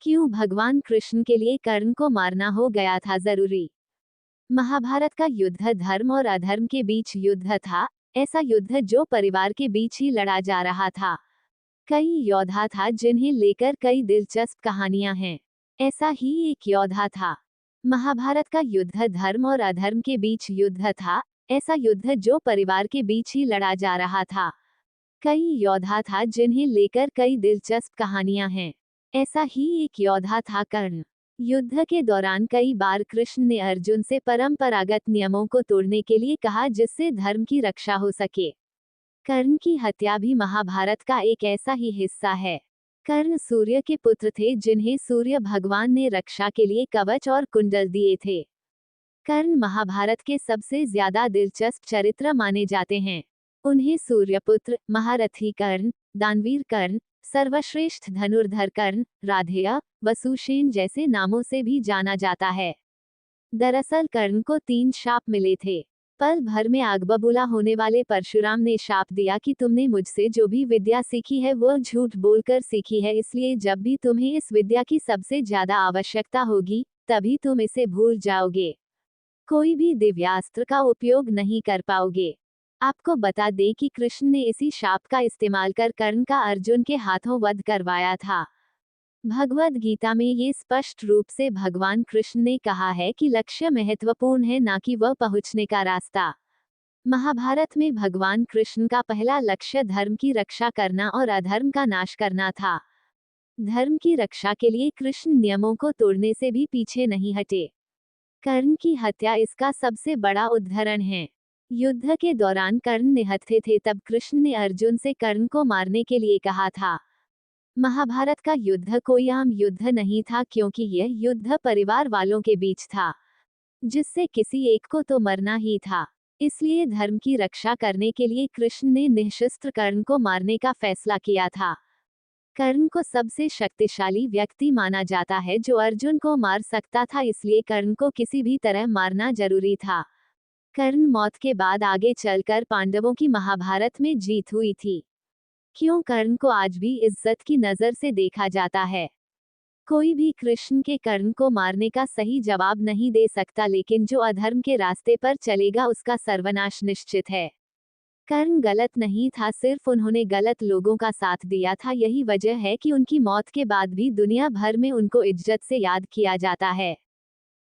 क्यों भगवान कृष्ण के लिए कर्ण को मारना हो गया था जरूरी। महाभारत का युद्ध धर्म और अधर्म के बीच युद्ध था। ऐसा युद्ध जो परिवार के बीच ही लड़ा जा रहा था। कई योद्धा था जिन्हें लेकर कई दिलचस्प कहानियां हैं। ऐसा ही एक योद्धा था। महाभारत का युद्ध धर्म और अधर्म के बीच युद्ध था। ऐसा युद्ध जो परिवार के बीच ही लड़ा जा रहा था। कई योद्धा था जिन्हें लेकर कई दिलचस्प कहानियां हैं। ऐसा ही एक योद्धा था कर्ण। युद्ध के दौरान कई बार कृष्ण ने अर्जुन से परंपरागत नियमों को तोड़ने के लिए कहा जिससे धर्म की रक्षा हो सके। कर्ण की हत्या भी महाभारत का एक ऐसा ही हिस्सा है। कर्ण सूर्य के पुत्र थे जिन्हें सूर्य भगवान ने रक्षा के लिए कवच और कुंडल दिए थे। कर्ण महाभारत के सबसे ज्यादा दिलचस्प चरित्र माने जाते हैं। उन्हें सूर्यपुत्र, महारथी कर्ण, दानवीर कर्ण, सर्वश्रेष्ठ धनुर्धर कर्ण, राधेय, वसुसेन जैसे नामों से भी जाना जाता है। दरअसल कर्ण को 3 शाप मिले थे। पल भर में आग बबूला होने वाले परशुराम ने शाप दिया कि तुमने मुझसे जो भी विद्या सीखी है वो झूठ बोलकर सीखी है, इसलिए जब भी तुम्हें इस विद्या की सबसे ज्यादा आवश्यकता होगी तभी तुम इसे भूल जाओगे। कोई भी दिव्यास्त्र का उपयोग नहीं कर पाओगे। आपको बता दें कि कृष्ण ने इसी शाप का इस्तेमाल कर कर्ण का अर्जुन के हाथों वध करवाया था। भगवद गीता में ये स्पष्ट रूप से भगवान कृष्ण ने कहा है कि लक्ष्य महत्वपूर्ण है, ना कि वह पहुंचने का रास्ता। महाभारत में भगवान कृष्ण का पहला लक्ष्य धर्म की रक्षा करना और अधर्म का नाश करना था। धर्म की रक्षा के लिए कृष्ण नियमों को तोड़ने से भी पीछे नहीं हटे। कर्ण की हत्या इसका सबसे बड़ा उदाहरण है। युद्ध के दौरान कर्ण निहत्थे थे तब कृष्ण ने अर्जुन से कर्ण को मारने के लिए कहा था। महाभारत का युद्ध कोई आम युद्ध नहीं था, क्योंकि यह युद्ध परिवार वालों के बीच था, जिससे किसी एक को तो मरना ही था। इसलिए धर्म की रक्षा करने के लिए कृष्ण ने निःशस्त्र कर्ण को मारने का फैसला किया था। कर्ण को सबसे शक्तिशाली व्यक्ति माना जाता है जो अर्जुन को मार सकता था, इसलिए कर्ण को किसी भी तरह मारना जरूरी था। कर्ण मौत के बाद आगे चलकर पांडवों की महाभारत में जीत हुई थी। क्यों कर्ण को आज भी इज्जत की नजर से देखा जाता है। कोई भी कृष्ण के कर्ण को मारने का सही जवाब नहीं दे सकता, लेकिन जो अधर्म के रास्ते पर चलेगा उसका सर्वनाश निश्चित है। कर्ण गलत नहीं था, सिर्फ उन्होंने गलत लोगों का साथ दिया था। यही वजह है कि उनकी मौत के बाद भी दुनिया भर में उनको इज्जत से याद किया जाता है।